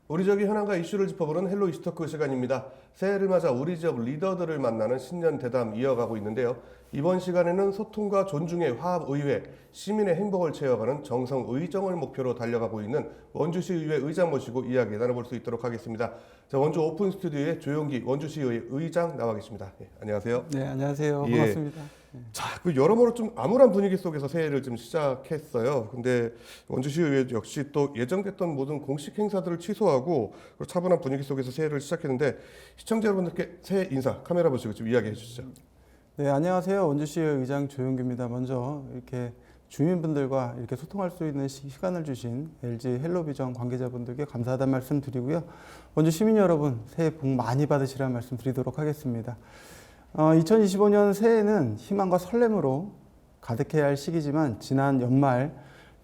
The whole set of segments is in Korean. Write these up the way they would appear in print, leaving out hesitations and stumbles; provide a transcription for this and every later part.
우리 지역의 현안과 이슈를 짚어보는 헬로 이슈토크 시간입니다. 새해를 맞아 우리 지역 리더들을 만나는 신년 대담 이어가고 있는데요. 이번 시간에는 소통과 존중의 화합의회, 시민의 행복을 채워가는 정성의정을 목표로 달려가고 있는 원주시 의회 의장 모시고 이야기 나눠볼 수 있도록 하겠습니다. 자, 원주 오픈 스튜디오에 조용기 원주시의회 의장 나와 계십니다. 안녕하세요. 네, 안녕하세요. 반갑습니다. 자, 그 여러모로 좀 암울한 분위기 속에서 새해를 좀 시작했어요. 근데 원주시의회 역시 또 예정됐던 모든 공식 행사들을 취소하고 차분한 분위기 속에서 새해를 시작했는데 시청자 여러분들께 새해 인사 카메라 보시고 좀 이야기해 주시죠. 네, 안녕하세요. 원주시의 의장 조용기입니다. 먼저 이렇게 주민분들과 이렇게 소통할 수 있는 시간을 주신 LG 헬로비전 관계자분들께 감사하다는 말씀 드리고요. 원주 시민 여러분, 새해 복 많이 받으시라는 말씀 드리도록 하겠습니다. 2025년 새해는 희망과 설렘으로 가득해야 할 시기지만 지난 연말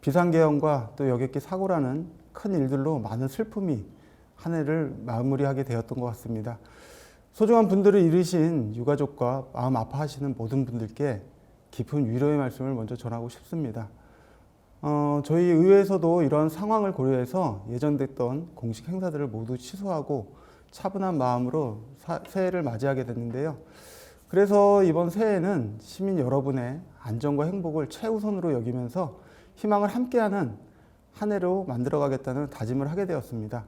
비상계엄과 또 여객기 사고라는 큰 일들로 많은 슬픔이 한 해를 마무리하게 되었던 것 같습니다. 소중한 분들을 잃으신 유가족과 마음 아파하시는 모든 분들께 깊은 위로의 말씀을 먼저 전하고 싶습니다. 저희 의회에서도 이런 상황을 고려해서 예정됐던 공식 행사들을 모두 취소하고 차분한 마음으로 새해를 맞이하게 됐는데요. 그래서 이번 새해에는 시민 여러분의 안전과 행복을 최우선으로 여기면서 희망을 함께하는 한 해로 만들어가겠다는 다짐을 하게 되었습니다.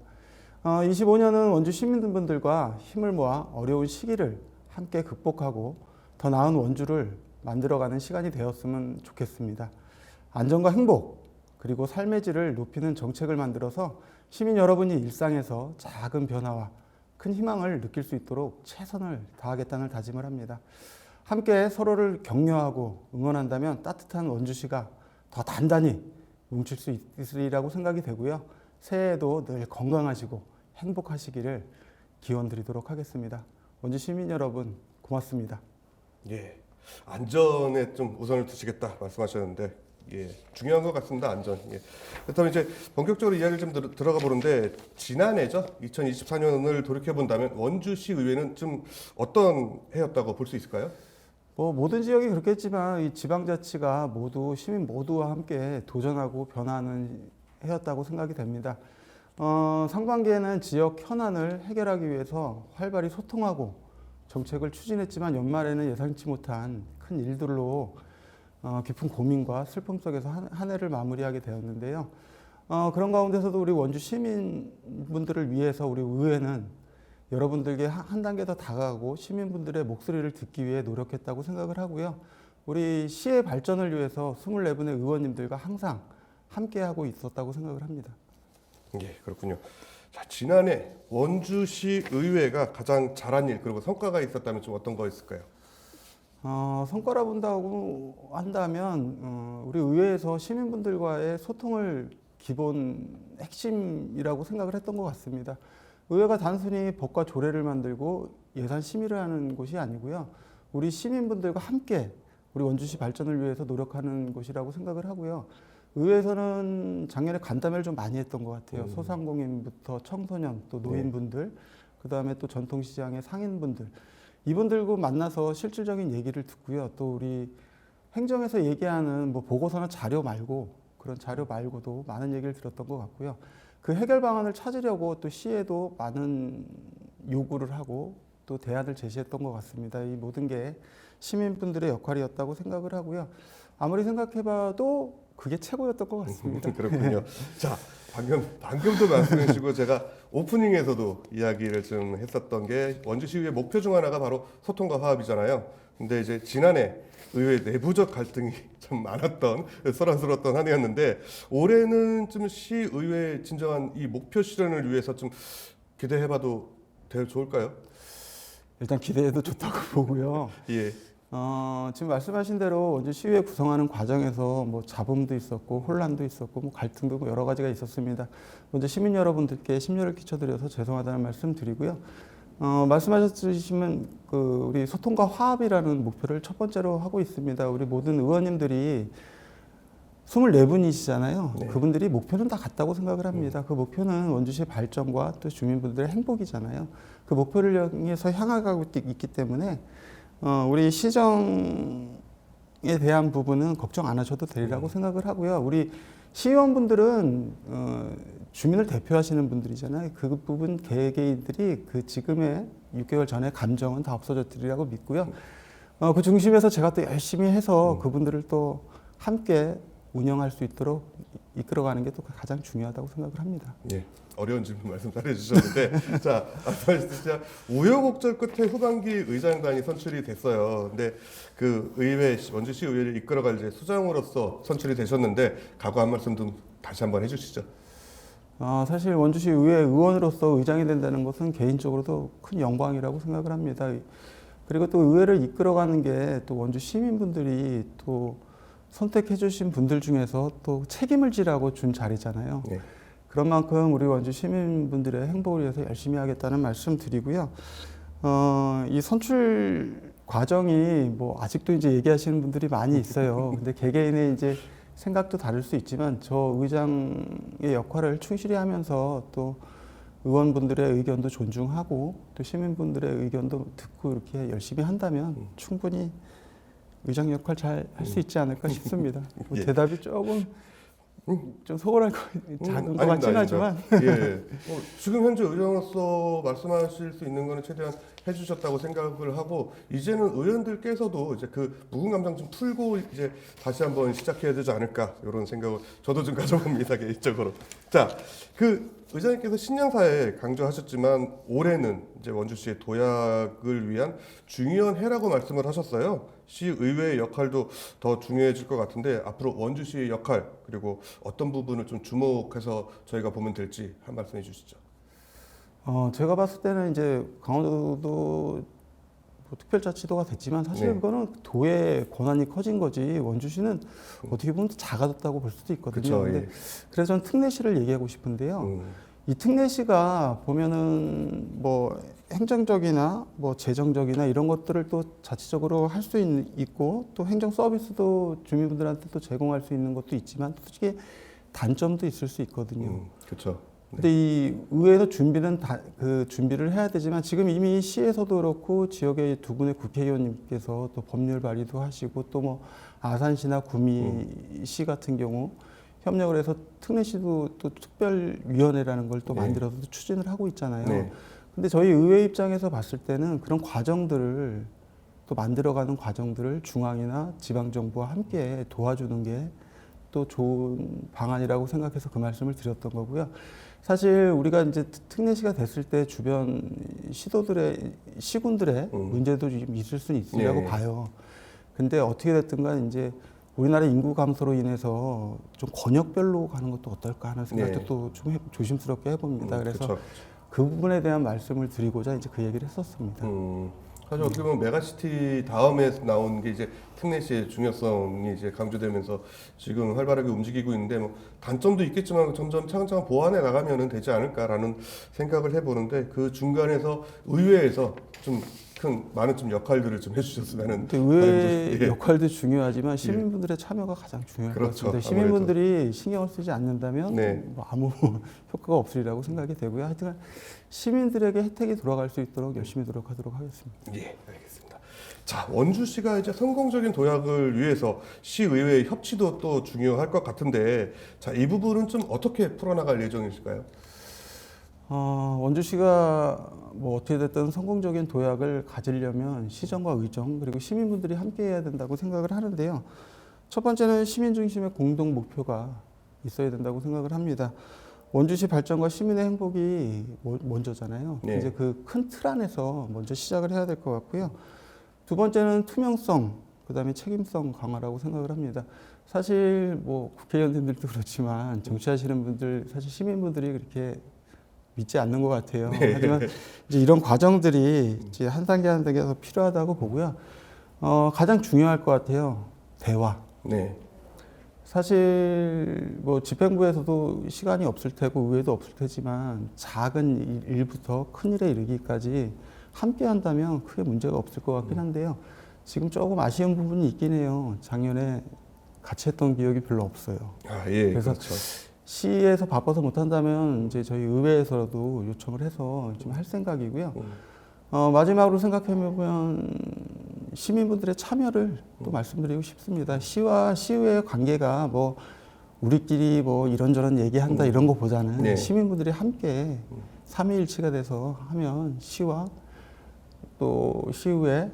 25년은 원주 시민분들과 힘을 모아 어려운 시기를 함께 극복하고 더 나은 원주를 만들어가는 시간이 되었으면 좋겠습니다. 안전과 행복 그리고 삶의 질을 높이는 정책을 만들어서 시민 여러분이 일상에서 작은 변화와 큰 희망을 느낄 수 있도록 최선을 다하겠다는 다짐을 합니다. 함께 서로를 격려하고 응원한다면 따뜻한 원주시가 더 단단히 뭉칠 수 있으리라고 생각이 되고요. 새해에도 늘 건강하시고 행복하시기를 기원 드리도록 하겠습니다. 원주 시민 여러분 고맙습니다. 예, 안전에 좀 우선을 두시겠다 말씀하셨는데 중요한 것 같습니다. 안전. 그렇다면 이제 본격적으로 이야기를 좀 들어가 보는데 지난해죠. 2024년을 돌이켜 본다면 원주시 의회는 좀 어떤 해였다고 볼 수 있을까요? 모든 지역이 그렇겠지만 이 지방자치가 모두 시민 모두와 함께 도전하고 변화하는 해였다고 생각이 됩니다. 상반기에는 지역 현안을 해결하기 위해서 활발히 소통하고 정책을 추진했지만 연말에는 예상치 못한 큰 일들로 깊은 고민과 슬픔 속에서 한 해를 마무리하게 되었는데요. 그런 가운데서도 우리 원주 시민분들을 위해서 우리 의회는 여러분들께 한 단계 더 다가가고 시민분들의 목소리를 듣기 위해 노력했다고 생각을 하고요. 우리 시의 발전을 위해서 24분의 의원님들과 항상 함께하고 있었다고 생각을 합니다. 예, 그렇군요. 자, 지난해 원주시 의회가 가장 잘한 일 그리고 성과가 있었다면 좀 어떤 거 있을까요? 성과라 본다고 한다면 우리 의회에서 시민분들과의 소통을 기본 핵심이라고 생각을 했던 것 같습니다. 의회가 단순히 법과 조례를 만들고 예산 심의를 하는 곳이 아니고요. 우리 시민분들과 함께 우리 원주시 발전을 위해서 노력하는 곳이라고 생각을 하고요. 의회에서는 작년에 간담회를 좀 많이 했던 것 같아요. 소상공인부터 청소년 또 노인분들 그다음에 또 전통시장의 상인분들 이분들과 만나서 실질적인 얘기를 듣고요. 또 우리 행정에서 얘기하는 보고서나 자료 말고 그런 자료 말고도 많은 얘기를 들었던 것 같고요. 그 해결 방안을 찾으려고 또 시에도 많은 요구를 하고 또 대안을 제시했던 것 같습니다. 이 모든 게 시민분들의 역할이었다고 생각을 하고요. 아무리 생각해봐도 그게 최고였던 것 같습니다. 그렇군요. 자, 방금도 말씀해 주시고 제가 오프닝에서도 이야기를 좀 했었던 게 원주시의회 목표 중 하나가 바로 소통과 화합이잖아요. 근데 이제 지난해 의회 내부적 갈등이 좀 많았던 소란스러웠던 한 해였는데 올해는 좀 시의회 진정한 이 목표 실현을 위해서 좀 기대해봐도 좋을까요? 일단 기대해도 좋다고 보고요. 예. 지금 말씀하신 대로 원주 시의회 구성하는 과정에서 잡음도 있었고 혼란도 있었고 갈등도 여러 가지가 있었습니다. 먼저 시민 여러분들께 심려를 끼쳐드려서 죄송하다는 말씀 드리고요. 말씀하셨지만 우리 소통과 화합이라는 목표를 첫 번째로 하고 있습니다. 우리 모든 의원님들이 24분이시잖아요. 네. 그분들이 목표는 다 같다고 생각을 합니다. 그 목표는 원주시의 발전과 또 주민분들의 행복이잖아요. 그 목표를 향해서 향하고 있기 때문에 우리 시정에 대한 부분은 걱정 안 하셔도 되리라고 생각을 하고요. 우리 시의원분들은 주민을 대표하시는 분들이잖아요. 그 부분 개개인들이 그 지금의 6개월 전에 감정은 다 없어졌으리라고 믿고요. 그 중심에서 제가 또 열심히 해서 그분들을 또 함께 운영할 수 있도록 이끌어가는 게 또 가장 중요하다고 생각을 합니다. 예. 어려운 질문 말씀 잘해 주셨는데 자, 진짜 우여곡절 끝에 후반기 의장단이 선출이 됐어요. 근데 그 의회 원주시 의회를 이끌어갈 이제 수장으로서 선출이 되셨는데 각오 한 말씀 좀 다시 한번 해주시죠. 사실 원주시 의회 의원으로서 의장이 된다는 것은 개인적으로도 큰 영광이라고 생각을 합니다. 그리고 또 의회를 이끌어가는 게 또 원주 시민분들이 또 선택해 주신 분들 중에서 또 책임을 지라고 준 자리잖아요. 네. 그런 만큼 우리 원주 시민분들의 행복을 위해서 열심히 하겠다는 말씀 드리고요. 이 선출 과정이 뭐 아직도 이제 얘기하시는 분들이 많이 있어요. 근데 개개인의 이제 생각도 다를 수 있지만 저 의장의 역할을 충실히 하면서 또 의원분들의 의견도 존중하고 또 시민분들의 의견도 듣고 이렇게 열심히 한다면 충분히 의장 역할 잘 할 수 있지 않을까 싶습니다. 뭐 예. 대답이 조금 좀 소홀할 거 작은 것 아닙니다, 같진 하지만 예. 지금 현재 의장으로서 말씀하실 수 있는 거는 최대한 해주셨다고 생각을 하고 이제는 의원들께서도 이제 그 묵은 감정 좀 풀고 이제 다시 한번 시작해야 되지 않을까 이런 생각을 저도 좀 가져봅니다 개인적으로. 자, 그 의장님께서 신년사에 강조하셨지만 올해는 이제 원주시의 도약을 위한 중요한 해라고 말씀을 하셨어요. 시의회의 역할도 더 중요해질 것 같은데 앞으로 원주시의 역할 그리고 어떤 부분을 좀 주목해서 저희가 보면 될지 한 말씀 해주시죠. 제가 봤을 때는 이제 강원도도 뭐 특별자치도가 됐지만 사실 네. 그거는 도의 권한이 커진 거지 원주시는 어떻게 보면 작아졌다고 볼 수도 있거든요. 그쵸, 근데 예. 그래서 저는 특례시를 얘기하고 싶은데요. 이 특례시가 보면은 뭐 행정적이나 뭐 재정적이나 이런 것들을 또 자체적으로 할 수 있고 또 행정 서비스도 주민분들한테 또 제공할 수 있는 것도 있지만 솔직히 단점도 있을 수 있거든요. 그렇죠. 근데 이 의회에서 그 준비를 해야 되지만 지금 이미 시에서도 그렇고 지역의 두 분의 국회의원님께서 또 법률 발의도 하시고 또 뭐 아산시나 구미시 같은 경우 협력을 해서 특례시도 또 특별위원회라는 걸 또 네. 만들어서 추진을 하고 있잖아요. 네. 근데 저희 의회 입장에서 봤을 때는 그런 과정들을 또 만들어가는 과정들을 중앙이나 지방정부와 함께 도와주는 게 또 좋은 방안이라고 생각해서 그 말씀을 드렸던 거고요. 사실 우리가 이제 특례시가 됐을 때 주변 시군들의 문제도 좀 있을 수는 있으리라고 네. 봐요. 근데 어떻게 됐든 간 이제 우리나라 인구 감소로 인해서 좀 권역별로 가는 것도 어떨까 하는 생각도 네. 또 좀 조심스럽게 해봅니다. 그래서 그쵸. 그 부분에 대한 말씀을 드리고자 이제 그 얘기를 했었습니다. 사실 어떻게 보면 메가시티 다음에 나온 게 이제 특례시의 중요성이 이제 강조되면서 지금 활발하게 움직이고 있는데 뭐 단점도 있겠지만 점점 차근차근 보완해 나가면은 되지 않을까라는 생각을 해보는데 그 중간에서 의회에서 좀 많은 좀 역할들을 좀 해주셨으면은. 근데 의회 바람도- 예. 역할도 중요하지만 시민분들의 참여가 가장 중요할 그렇죠. 것 같습니다. 시민분들이 신경을 쓰지 않는다면 네. 뭐 아무 효과가 없으리라고 생각이 되고요. 하여튼 시민들에게 혜택이 돌아갈 수 있도록 열심히 노력하도록 하겠습니다. 예, 알겠습니다. 자, 원주시가 이제 성공적인 도약을 위해서 시의회의 협치도 또 중요할 것 같은데, 자, 이 부분은 좀 어떻게 풀어나갈 예정이실까요? 원주시가 뭐 어떻게 됐든 성공적인 도약을 가지려면 시정과 의정 그리고 시민분들이 함께 해야 된다고 생각을 하는데요. 첫 번째는 시민 중심의 공동 목표가 있어야 된다고 생각을 합니다. 원주시 발전과 시민의 행복이 먼저잖아요. 네. 이제 그 큰 틀 안에서 먼저 시작을 해야 될 것 같고요. 두 번째는 투명성, 그다음에 책임성 강화라고 생각을 합니다. 사실 뭐 국회의원님들도 그렇지만 정치하시는 분들 사실 시민분들이 그렇게 믿지 않는 것 같아요. 하지만 이제 이런 과정들이 이제 한 단계 한 단계 더 필요하다고 보고요. 가장 중요할 것 같아요. 대화. 네. 사실 뭐 집행부에서도 시간이 없을 테고 의회도 없을 테지만 작은 일부터 큰 일에 이르기까지 함께 한다면 크게 문제가 없을 것 같긴 한데요. 지금 조금 아쉬운 부분이 있긴 해요. 작년에 같이 했던 기억이 별로 없어요. 아, 예. 그래서 그렇죠. 시에서 바빠서 못한다면 이제 저희 의회에서도 요청을 해서 좀 할 생각이고요. 마지막으로 생각해보면 시민분들의 참여를 또 말씀드리고 싶습니다. 시와 시의회의 관계가 뭐 우리끼리 뭐 이런저런 얘기한다 이런 거보다는 네. 시민분들이 함께 삼위일치가 돼서 하면 시와 또 시의회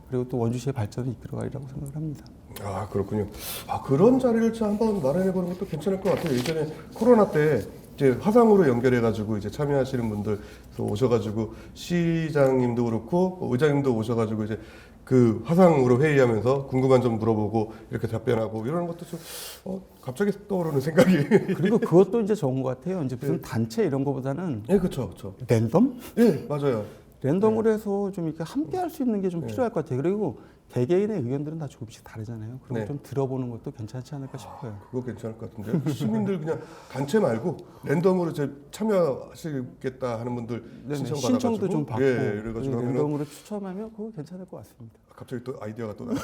그리고 또 원주시의 발전을 이끌어가리라고 생각을 합니다. 아, 그렇군요. 아, 그런 자리를 좀 한번 마련해보는 것도 괜찮을 것 같아요. 예전에 코로나 때 이제 화상으로 연결해가지고 이제 참여하시는 분들 오셔가지고 시장님도 그렇고 의장님도 오셔가지고 이제 그 화상으로 회의하면서 궁금한 점 물어보고 이렇게 답변하고 이런 것도 좀 갑자기 떠오르는 생각이. 그리고 그것도 이제 좋은 것 같아요. 이제 무슨 단체 이런 거보다는 예, 그렇죠, 그렇죠. 랜덤? 예, 맞아요. 랜덤으로 해서 좀 이렇게 함께 할 수 있는 게 좀 네. 필요할 것 같아요. 그리고 개개인의 의견들은 다 조금씩 다르잖아요. 그런 네. 거 좀 들어보는 것도 괜찮지 않을까 싶어요. 그거 괜찮을 것 같은데 시민들 그냥 단체 말고 랜덤으로 이제 참여하시겠다 하는 분들 네네, 신청 신청도 좀 받고 예, 그래가지고 하면은 랜덤으로 추첨하면 그거 괜찮을 것 같습니다. 갑자기 또 아이디어가 또 나네요.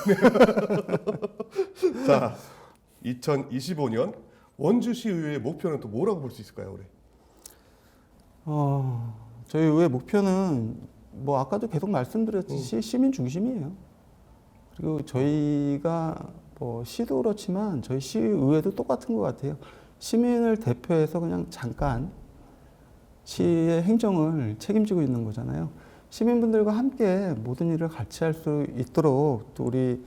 자, 2025년 원주시의회의 목표는 또 뭐라고 볼 수 있을까요, 올해? 저희 의회 목표는 뭐 아까도 계속 말씀드렸듯이 시민 중심이에요. 그리고 저희가 뭐 시도 그렇지만 저희 시의회도 똑같은 것 같아요. 시민을 대표해서 그냥 잠깐 시의 행정을 책임지고 있는 거잖아요. 시민분들과 함께 모든 일을 같이 할 수 있도록 또 우리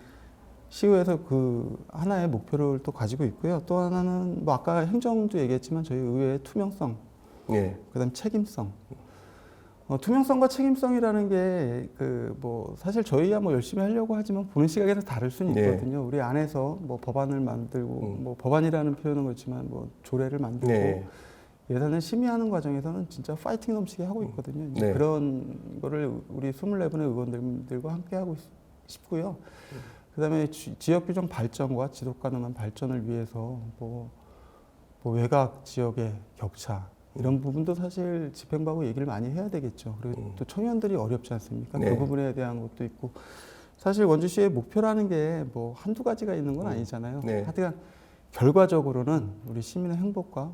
시의회에서 그 하나의 목표를 또 가지고 있고요. 또 하나는 뭐 아까 행정도 얘기했지만 저희 의회의 투명성, 예. 그다음 책임성. 투명성과 책임성이라는 게 그 뭐 사실 저희야 뭐 열심히 하려고 하지만 보는 시각에서 다를 수는 네. 있거든요. 우리 안에서 뭐 법안을 만들고 뭐 법안이라는 표현은 그렇지만 뭐 조례를 만들고 네. 예산을 심의하는 과정에서는 진짜 파이팅 넘치게 하고 있거든요. 이제 네. 그런 거를 우리 24분의 의원들과 함께 하고 싶고요. 그다음에 지역 규정 발전과 지속 가능한 발전을 위해서 뭐 외곽 지역의 격차 이런 부분도 사실 집행부하고 얘기를 많이 해야 되겠죠. 그리고 또 청년들이 어렵지 않습니까? 네. 그 부분에 대한 것도 있고 사실 원주시의 목표라는 게 뭐 한두 가지가 있는 건 아니잖아요. 네. 하여튼 결과적으로는 우리 시민의 행복과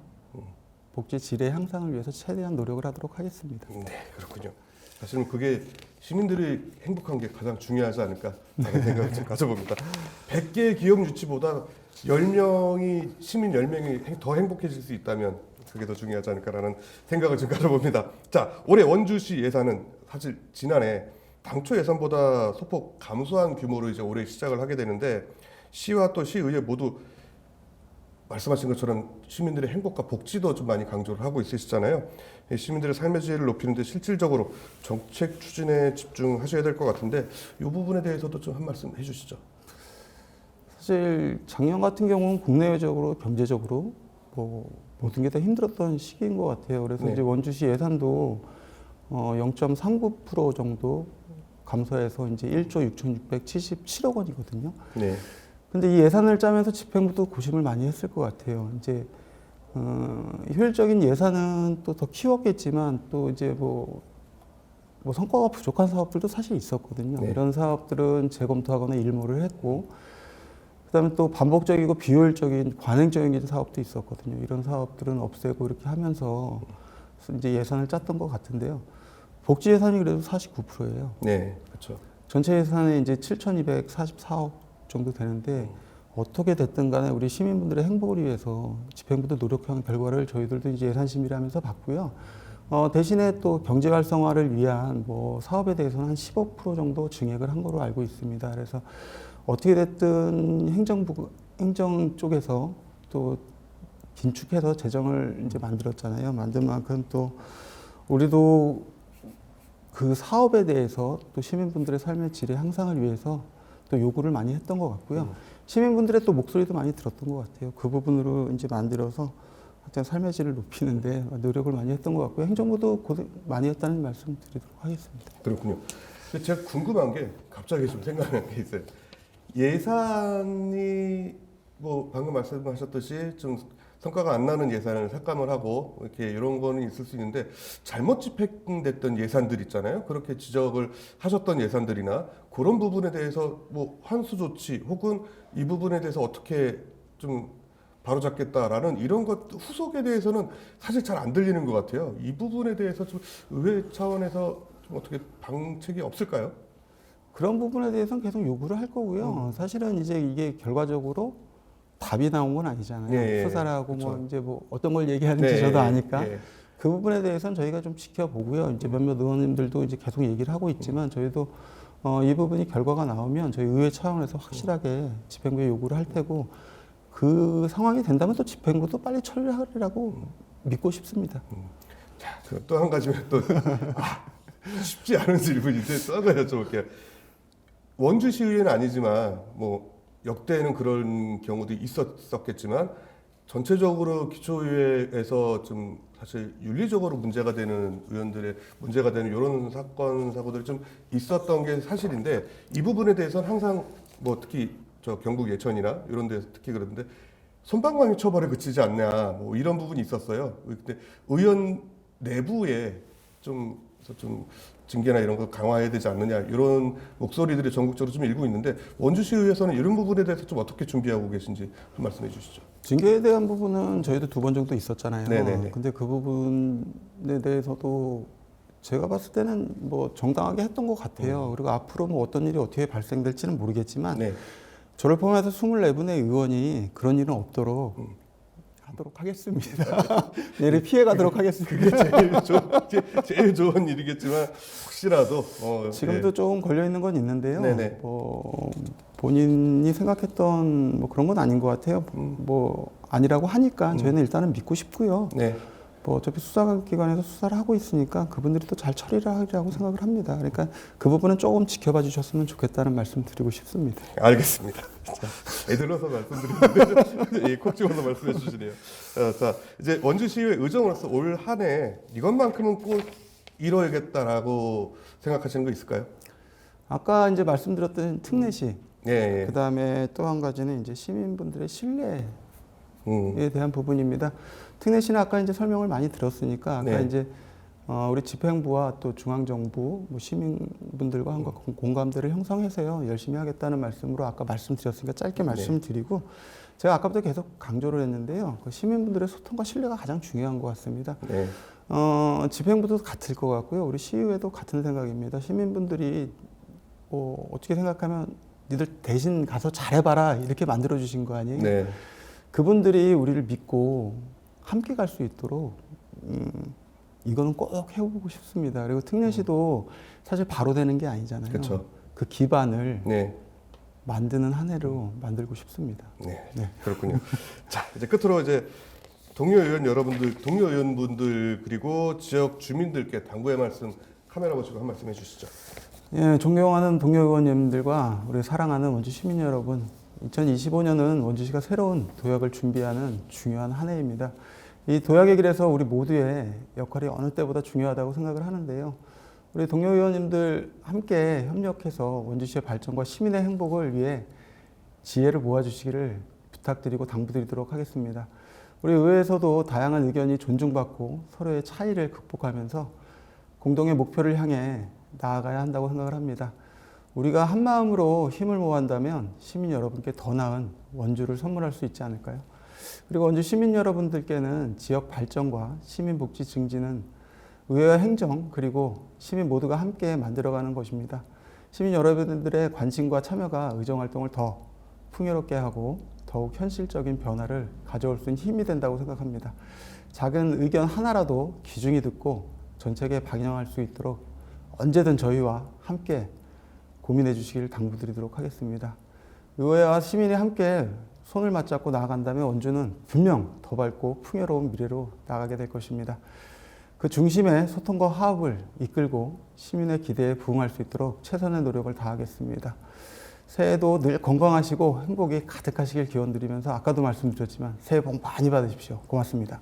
복지 질의 향상을 위해서 최대한 노력을 하도록 하겠습니다. 네, 그렇군요. 사실은 그게 시민들이 행복한 게 가장 중요하지 않을까 하는 생각을 좀 가져봅니다. 100개의 기업 유치보다 10명이 시민 10명이 더 행복해질 수 있다면 그게 더 중요하지 않을까라는 생각을 좀 가져봅니다. 자, 올해 원주시 예산은 사실 지난해 당초 예산보다 소폭 감소한 규모로 이제 올해 시작을 하게 되는데 시와 또 시의회 모두 말씀하신 것처럼 시민들의 행복과 복지도 좀 많이 강조를 하고 있으시잖아요. 시민들의 삶의 질을 높이는데 실질적으로 정책 추진에 집중하셔야 될 것 같은데 이 부분에 대해서도 좀 한 말씀 해주시죠. 사실 작년 같은 경우는 국내외적으로 경제적으로 뭐 모든 게 다 힘들었던 시기인 것 같아요. 그래서 네. 이제 원주시 예산도 0.39% 정도 감소해서 이제 1조 6,677억 원이거든요. 네. 근데 이 예산을 짜면서 집행부도 고심을 많이 했을 것 같아요. 이제 효율적인 예산은 또 더 키웠겠지만 또 이제 뭐 성과가 부족한 사업들도 사실 있었거든요. 네. 이런 사업들은 재검토하거나 일모를 했고, 그다음에 또 반복적이고 비효율적인 관행적인 사업도 있었거든요. 이런 사업들은 없애고 이렇게 하면서 이제 예산을 짰던 것 같은데요. 복지 예산이 그래도 49%예요. 네, 그렇죠. 전체 예산이 이제 7,244억 정도 되는데 어떻게 됐든 간에 우리 시민분들의 행복을 위해서 집행부도 노력한 결과를 저희들도 이제 예산 심의를 하면서 봤고요. 대신에 또 경제 활성화를 위한 뭐 사업에 대해서는 한 15% 정도 증액을 한 거로 알고 있습니다. 그래서 어떻게 됐든 행정 쪽에서 또 긴축해서 재정을 이제 만들었잖아요. 만든 만큼 또 우리도 그 사업에 대해서 또 시민분들의 삶의 질의 향상을 위해서 또 요구를 많이 했던 것 같고요. 시민분들의 또 목소리도 많이 들었던 것 같아요. 그 부분으로 이제 만들어서 하여튼 삶의 질을 높이는데 노력을 많이 했던 것 같고요. 행정부도 고생 많이 했다는 말씀 드리도록 하겠습니다. 그렇군요. 근데 제가 궁금한 게 갑자기 좀 생각나는 게 있어요. 예산이 뭐 방금 말씀하셨듯이 좀 성과가 안 나는 예산을 삭감을 하고 이렇게 이런 거는 있을 수 있는데 잘못 집행됐던 예산들 있잖아요. 그렇게 지적을 하셨던 예산들이나 그런 부분에 대해서 뭐 환수 조치 혹은 이 부분에 대해서 어떻게 좀 바로잡겠다라는 이런 것 후속에 대해서는 사실 잘 안 들리는 것 같아요. 이 부분에 대해서 좀 의회 차원에서 좀 어떻게 방책이 없을까요? 그런 부분에 대해서는 계속 요구를 할 거고요. 사실은 이제 이게 결과적으로 답이 나온 건 아니잖아요. 예, 예. 수사라고 뭐 그렇죠. 이제 뭐 어떤 걸 얘기하는지 네, 저도 예, 아니까 예. 그 부분에 대해서는 저희가 좀 지켜보고요. 이제 몇몇 의원님들도 이제 계속 얘기를 하고 있지만 저희도 이 부분이 결과가 나오면 저희 의회 차원에서 확실하게 집행부에 요구를 할 테고 그 상황이 된다면 또 집행부도 빨리 처리하리라고 믿고 싶습니다. 자, 또 한 가지면 또 쉽지 않은 질문인데 또 한 가지 여쭤볼게요. 원주시의회는 아니지만 뭐 역대에는 그런 경우도 있었겠지만 전체적으로 기초의회에서 좀 사실 윤리적으로 문제가 되는 의원들의 문제가 되는 이런 사건 사고들이 좀 있었던 게 사실인데 이 부분에 대해서는 항상 뭐 특히 저 경북 예천이나 이런 데서 특히 그러는데 솜방망이 처벌에 그치지 않냐 뭐 이런 부분이 있었어요. 근데 의원 내부에 좀 징계나 이런 거 강화해야 되지 않느냐 이런 목소리들이 전국적으로 좀 일고 있는데 원주시의회에서는 이런 부분에 대해서 좀 어떻게 준비하고 계신지 좀 말씀해 주시죠. 징계에 대한 부분은 저희도 2번 정도 있었잖아요. 네네네. 근데 그 부분에 대해서도 제가 봤을 때는 뭐 정당하게 했던 것 같아요. 그리고 앞으로 뭐 어떤 일이 어떻게 발생될지는 모르겠지만 네. 저를 포함해서 24분의 의원이 그런 일은 없도록 하도록 하겠습니다. 얘를 피해가도록 하겠습니다. 그게 제일 좋은 일이겠지만 혹시라도 지금도 조금 걸려 있는 건 있는데요. 네네. 뭐 본인이 생각했던 뭐 그런 건 아닌 것 같아요. 뭐 아니라고 하니까 저희는 일단은 믿고 싶고요. 네. 뭐 어차피 수사기관에서 수사를 하고 있으니까 그분들이 또 잘 처리를 하리라고 생각을 합니다. 그러니까 그 부분은 조금 지켜봐 주셨으면 좋겠다는 말씀 드리고 싶습니다. 알겠습니다. 애들러서 말씀드리는데 콕 집어서 말씀해 주시네요. 자 이제 원주시의회 의정으로서 올 한 해 이것만큼은 꼭 이뤄야겠다라고 생각하시는 거 있을까요? 아까 이제 말씀드렸던 특례시, 예. 그 다음에 또 한 가지는 이제 시민분들의 신뢰에 대한 부분입니다. 특례시는 아까 이제 설명을 많이 들었으니까 아까 네. 이제 우리 집행부와 또 중앙정부, 뭐 시민분들과 한과 공감대를 형성해서요 열심히 하겠다는 말씀으로 아까 말씀드렸으니까 짧게 말씀드리고 제가 아까부터 계속 강조를 했는데요. 그 시민분들의 소통과 신뢰가 가장 중요한 것 같습니다. 네. 집행부도 같을 것 같고요. 우리 시의회도 같은 생각입니다. 시민분들이 어떻게 생각하면 니들 대신 가서 잘해봐라 이렇게 만들어 주신 거 아니에요? 네. 그분들이 우리를 믿고 함께 갈 수 있도록 이거는 꼭 해보고 싶습니다. 그리고 특례시도 사실 바로 되는 게 아니잖아요. 그렇죠. 그 기반을 네. 만드는 한 해로 만들고 싶습니다. 네. 네. 그렇군요. 자 이제 끝으로 이제 동료 의원 여러분들, 동료 의원분들 그리고 지역 주민들께 당부의 말씀 카메라 보시고 한 말씀 해주시죠. 예, 존경하는 동료 의원님들과 우리 사랑하는 원주 시민 여러분, 2025년은 원주시가 새로운 도약을 준비하는 중요한 한 해입니다. 이 도약의 길에서 우리 모두의 역할이 어느 때보다 중요하다고 생각을 하는데요. 우리 동료 의원님들 함께 협력해서 원주시의 발전과 시민의 행복을 위해 지혜를 모아주시기를 부탁드리고 당부드리도록 하겠습니다. 우리 의회에서도 다양한 의견이 존중받고 서로의 차이를 극복하면서 공동의 목표를 향해 나아가야 한다고 생각을 합니다. 우리가 한 마음으로 힘을 모한다면 시민 여러분께 더 나은 원주를 선물할 수 있지 않을까요? 그리고 원주 시민 여러분들께는 지역 발전과 시민 복지 증진은 의회와 행정 그리고 시민 모두가 함께 만들어가는 것입니다. 시민 여러분들의 관심과 참여가 의정 활동을 더 풍요롭게 하고 더욱 현실적인 변화를 가져올 수 있는 힘이 된다고 생각합니다. 작은 의견 하나라도 귀중히 듣고 정책에 반영할 수 있도록 언제든 저희와 함께 고민해 주시기를 당부드리도록 하겠습니다. 의회와 시민이 함께 손을 맞잡고 나아간다면 원주는 분명 더 밝고 풍요로운 미래로 나아가게 될 것입니다. 그 중심에 소통과 화합을 이끌고 시민의 기대에 부응할 수 있도록 최선의 노력을 다하겠습니다. 새해도 늘 건강하시고 행복이 가득하시길 기원드리면서 아까도 말씀드렸지만 새해 복 많이 받으십시오. 고맙습니다.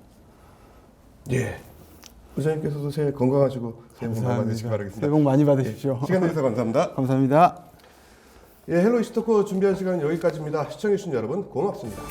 예. 의장님께서도 새해 건강하시고 새해 복 많이 받으시기 바라겠습니다. 새해 복 많이 받으십시오. 시간 내주셔서 감사합니다. 감사합니다. 예, 헬로 이슈토크 준비한 시간은 여기까지입니다. 시청해주신 여러분 고맙습니다.